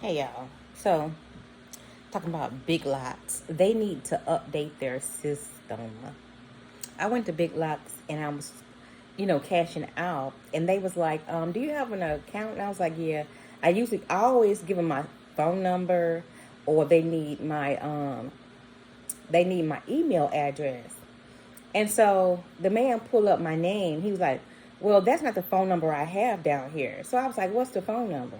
Hey y'all. So, talking about Big Lots, they need to update their system. I went to Big Lots and I was, cashing out, and they was like, "Do you have an account?" And I was like, "Yeah." I always give them my phone number, or they need my email address. And so the man pulled up my name. He was like, "Well, that's not the phone number I have down here." So I was like, "What's the phone number?"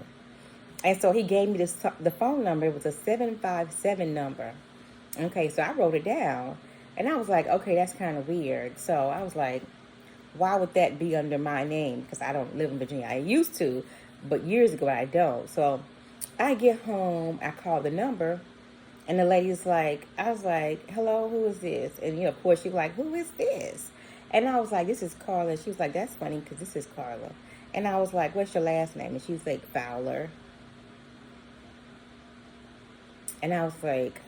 And so he gave me the phone number. It was a 757 number. Okay, so I wrote it down. And I was like, okay, that's kind of weird. So I was like, why would that be under my name? Because I don't live in Virginia. I used to, but years ago I don't. So I get home, I call the number, and the lady's like, I was like, hello, who is this? And, of course, she was like, who is this? And I was like, this is Carla. She was like, that's funny because this is Carla. And I was like, what's your last name? And she was like, Fowler. And I was like,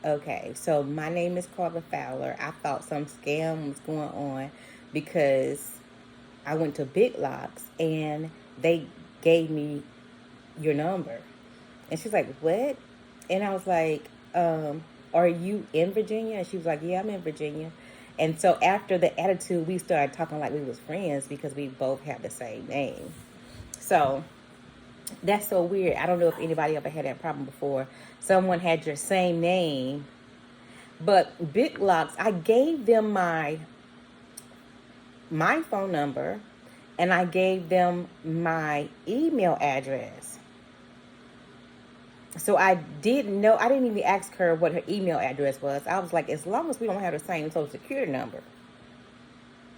okay, so my name is Carla Fowler. I thought some scam was going on because I went to Big Lots and they gave me your number. And she's like, what? And I was like, are you in Virginia? And she was like, yeah, I'm in Virginia. And so after the attitude, we started talking like we was friends because we both have the same name. So that's so weird. I don't know if anybody ever had that problem before. Someone had your same name, but Big Lots, I gave them my phone number, and I gave them my email address. So I didn't even ask her what her email address was. I was like, as long as we don't have the same social security number,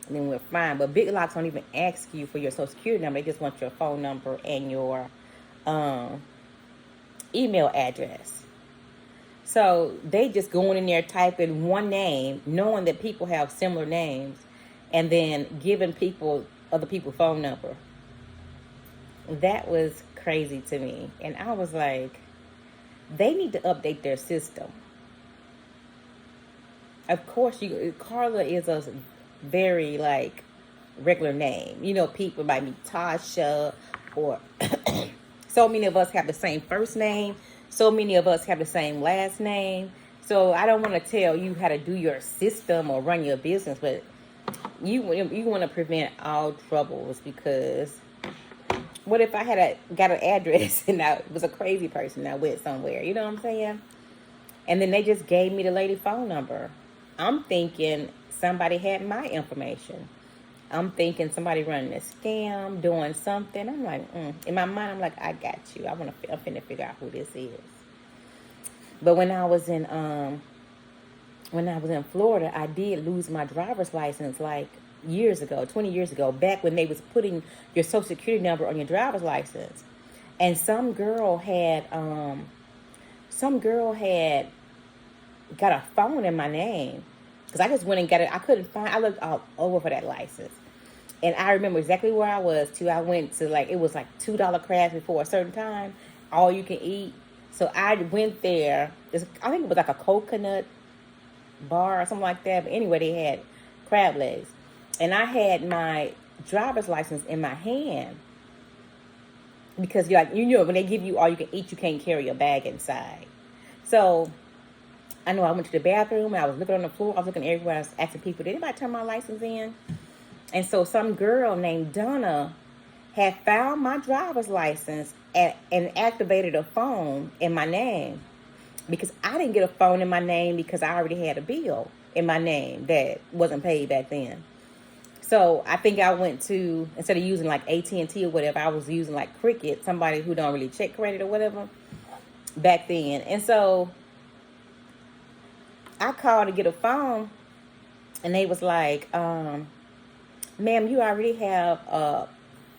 then we're fine. But Big Lots don't even ask you for your social security number. They just want your phone number and your email address. So they just going in there typing one name, knowing that people have similar names, and then giving other people's phone number. That was crazy to me. And I was like, they need to update their system. Of course, Carla is a very regular name. People might be Tasha, or so many of us have the same first name. So many of us have the same last name. So I don't want to tell you how to do your system or run your business, but you want to prevent all troubles, because what if I got an address and I was a crazy person that went somewhere? You know what I'm saying? And then they just gave me the lady phone number. I'm thinking somebody had my information. I'm thinking somebody running a scam, doing something. I'm like, in my mind, I'm like, I got you. I'm finna figure out who this is. But when I was in Florida, I did lose my driver's license years ago, 20 years ago, back when they was putting your social security number on your driver's license. And some girl had got a phone in my name, because I just went and got it. I looked all over for that license. And I remember exactly where I was too. I went to it was like $2 crabs before a certain time, all you can eat. So I went there. I think it was like a coconut bar or something like that. But anyway, they had crab legs. And I had my driver's license in my hand, because when they give you all you can eat, you can't carry a bag inside. So I know I went to the bathroom and I was looking on the floor. I was looking everywhere. I was asking people, did anybody turn my license in? And so some girl named Donna had found my driver's license and activated a phone in my name, because I didn't get a phone in my name because I already had a bill in my name that wasn't paid back then. So I think I went to, instead of using AT&T or whatever, I was using Cricket, somebody who don't really check credit or whatever back then. And so I called to get a phone, and they was like, ma'am, you already have a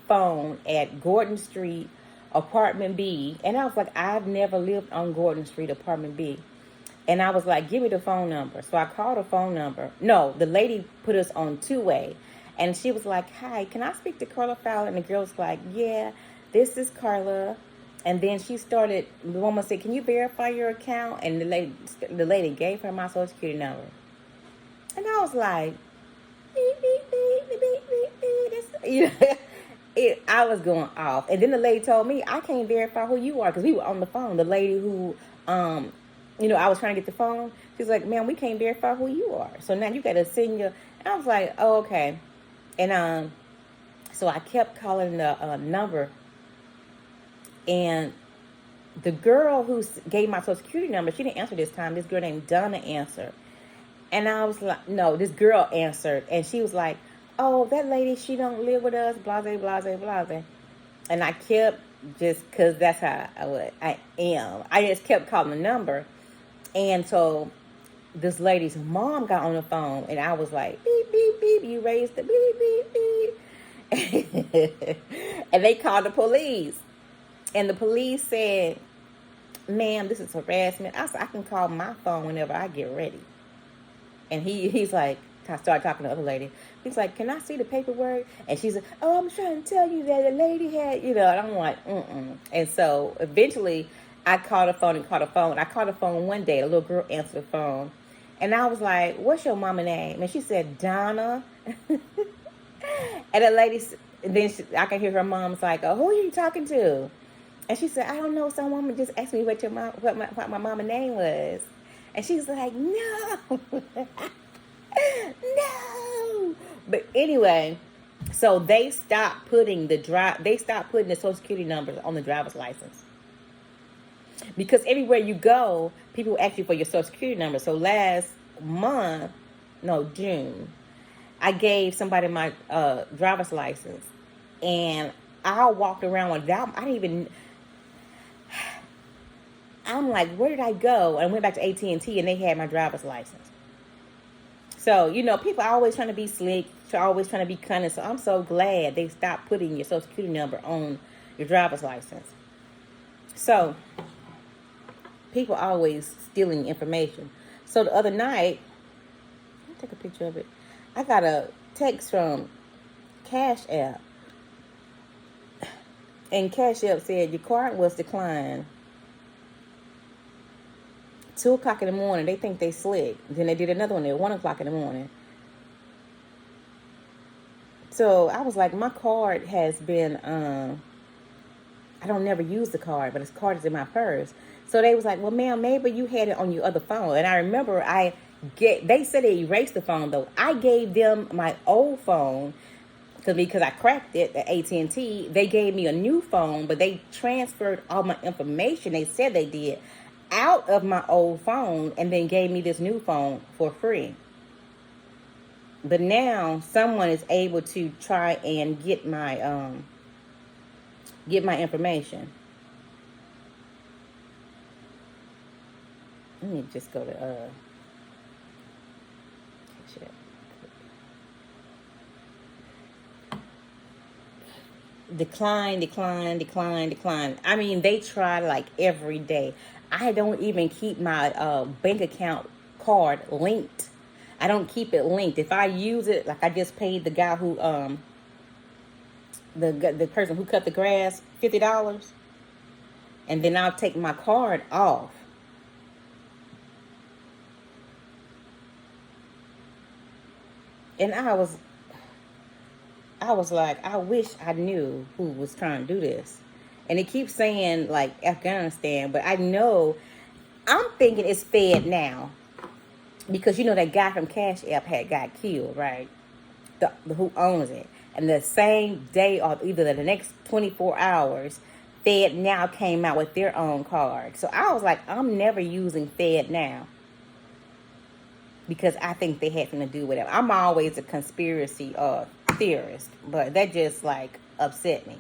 phone at Gordon Street, apartment B. And I was like, I've never lived on Gordon Street, apartment B. And I was like, give me the phone number. So I called the phone number. No, the lady put us on two-way. And she was like, hi, can I speak to Carla Fowler? And the girl was like, yeah, this is Carla. And then the woman said, can you verify your account? And the lady gave her my social security number. And I was like, beep, beep, beep, beep, beep, beep, beep. I was going off. And then the lady told me, I can't verify who you are, because we were on the phone. The lady who, I was trying to get the phone. She's like, "Man, we can't verify who you are. So now you got to send your." And I was like, "Oh, okay." And so I kept calling the number, and the girl who gave my social security number, she didn't answer this time. This girl named Donna answered. And I was like, no, this girl answered. And she was like, "Oh, that lady, she don't live with us, blase, blase, blase." And I kept, just because that's how I am. I just kept calling the number. And so this lady's mom got on the phone, and I was like, "Beep, beep, beep, you raised the beep, beep, beep." And they called the police. And the police said, "Ma'am, this is harassment." I said, "I can call my phone whenever I get ready." And he's like, I started talking to the other lady. He's like, "Can I see the paperwork?" And she's like, "Oh, I'm trying to tell you that the lady had, And I'm like, mm-mm. And so eventually I called the phone and called the phone. I called the phone one day. A little girl answered the phone. And I was like, "What's your mama name?" And she said, "Donna." And the lady, I can hear her mom's like, "Oh, who are you talking to?" And she said, "I don't know. Some woman just asked me what my mama name was." And she's like, "No." No. But anyway, so they stopped putting the social security numbers on the driver's license. Because everywhere you go, people ask you for your social security number. So June, I gave somebody my driver's license, and I walked around without. I didn't even. I'm like, where did I go? And I went back to AT&T, and they had my driver's license. So, people are always trying to be slick, always trying to be cunning. So I'm so glad they stopped putting your social security number on your driver's license. So people are always stealing information. So the other night, let me take a picture of it. I got a text from Cash App. And Cash App said, "Your card was declined." 2:00 in the morning. They think they slick. Then they did another one at 1:00 in the morning. So I was like, my card has been, I don't never use the card, but this card is in my purse. So they was like, "Well, ma'am, maybe you had it on your other phone." And I remember they said they erased the phone, though. I gave them my old phone because I cracked it at AT&T. They gave me a new phone, but they transferred all my information. They said they did out of my old phone, and then gave me this new phone for free. But now someone is able to try and get my information. Let me just go to decline. I mean, they try like every day. I don't even keep my bank account card linked. I don't keep it linked. If I use it, like I just paid the guy who the person who cut the grass $50, and then I'll take my card off. And I was like, I wish I knew who was trying to do this. And it keeps saying like Afghanistan, but I know, I'm thinking it's Fed now, because that guy from Cash App had got killed, right? The who owns it, and the same day or either the next 24 hours, Fed now came out with their own card. So I was like, I'm never using Fed now, because I think they had something to do with it. I'm always a conspiracy theorist, but that just like upset me.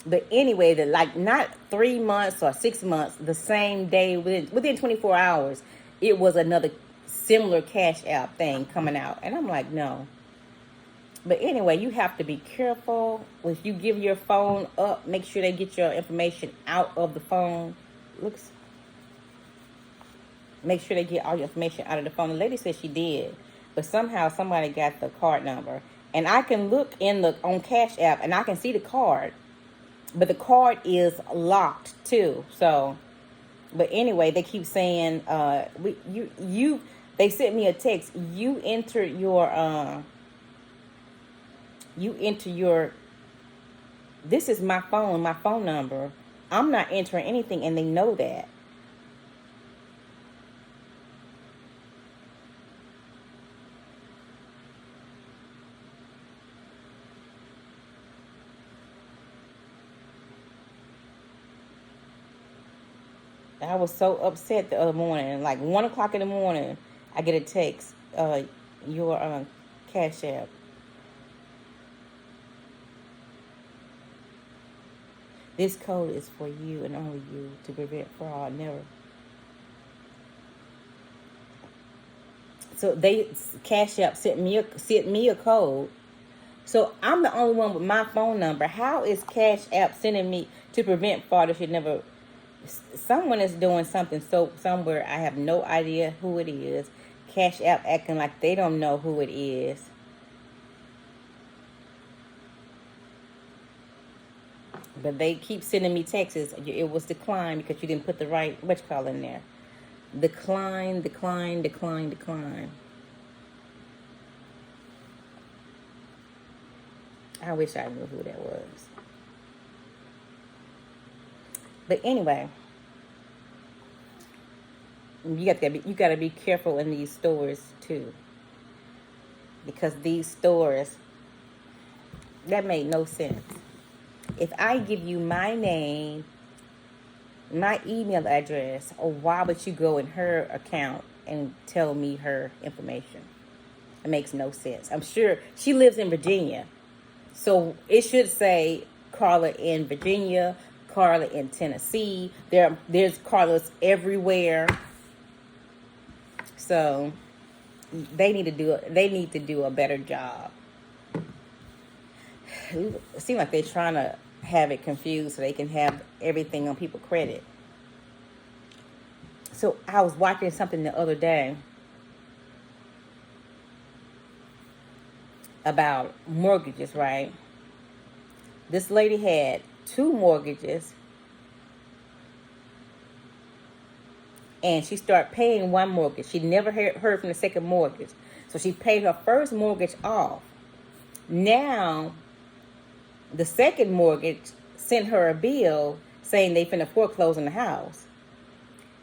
But anyway, not 3 months or 6 months, the same day, within 24 hours, it was another similar Cash App thing coming out. And I'm like, no. But anyway, you have to be careful. If you give your phone up, make sure they get your information out of the phone. Make sure they get all your information out of the phone. The lady said she did, but somehow somebody got the card number. And I can look on Cash App, and I can see the card, but the card is locked too. So, but anyway, they keep saying, they sent me a text. You enter your This is my phone number. I'm not entering anything, and they know that. I was so upset the other morning. Like 1 o'clock in the morning, I get a text. Your Cash App. This code is for you and only you to prevent fraud. Never. So they Cash App sent me a code. So I'm the only one with my phone number. How is Cash App sending me to prevent fraud? It should never. Someone is doing something somewhere. I have no idea who it is. Cash App acting like they don't know who it is. But they keep sending me texts. It was declined because you didn't put the right what you call in there. Decline, decline, decline, decline. I wish I knew who that was. But anyway, you got to be careful in these stores too, because these stores, that made no sense. If I give you my name, my email address, or why would you go in her account and tell me her information? It makes no sense. I'm sure she lives in Virginia, so it should say Carla in Virginia, Carla in Tennessee. There's Carlas everywhere. So they need to do a better job. It seems like they're trying to have it confused so they can have everything on people's credit. So I was watching something the other day about mortgages, right? This lady had 2 mortgages, and she started paying one mortgage. She never heard from the second mortgage. So she paid her first mortgage off. Now, the second mortgage sent her a bill saying they finna foreclose on the house.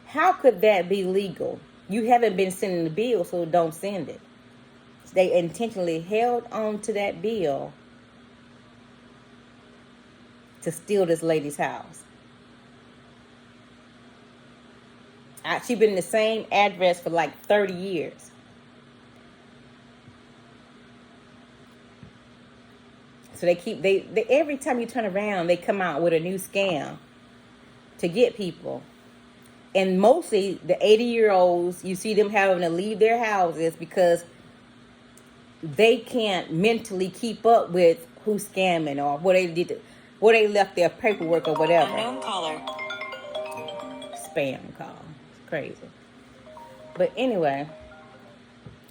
How could that be legal? You haven't been sending the bill, so don't send it. They intentionally held on to that bill to steal this lady's house. She's been in the same address for like 30 years. So they every time you turn around, they come out with a new scam to get people. And mostly the 80-year-olds, you see them having to leave their houses because they can't mentally keep up with who's scamming or what they did, where they left their paperwork or whatever. Unknown caller. Spam call. It's crazy. But anyway,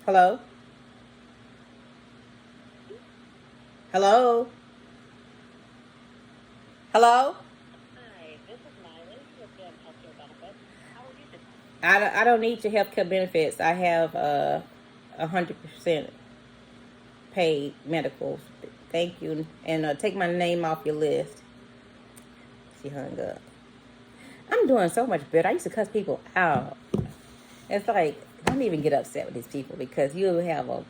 hello? Hello? Hello? Hi, this is Miley with the Healthcare Benefits. How are you today? I don't need your healthcare benefits. I have 100% paid medicals. Thank you. And take my name off your list. She hung up. I'm doing so much better. I used to cuss people out. It's like, don't even get upset with these people because you have a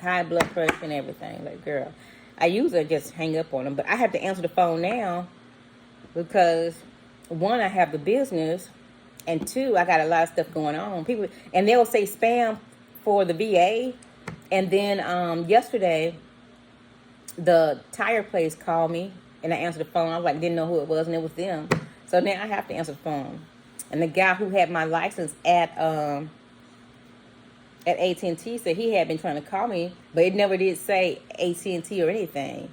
high blood pressure and everything. Like, girl, I usually just hang up on them. But I have to answer the phone now because, 1, I have the business. And 2, I got a lot of stuff going on. People, and they'll say spam for the VA. And then yesterday, the tire place called me, and I answered the phone. I was like, didn't know who it was, and it was them. So now I have to answer the phone. And the guy who had my license at AT&T said he had been trying to call me, but it never did say AT&T or anything.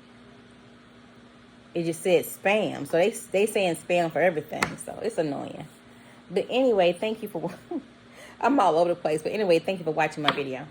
It just said spam. So they saying spam for everything. So it's annoying. But anyway, thank you for... I'm all over the place. But anyway, thank you for watching my video.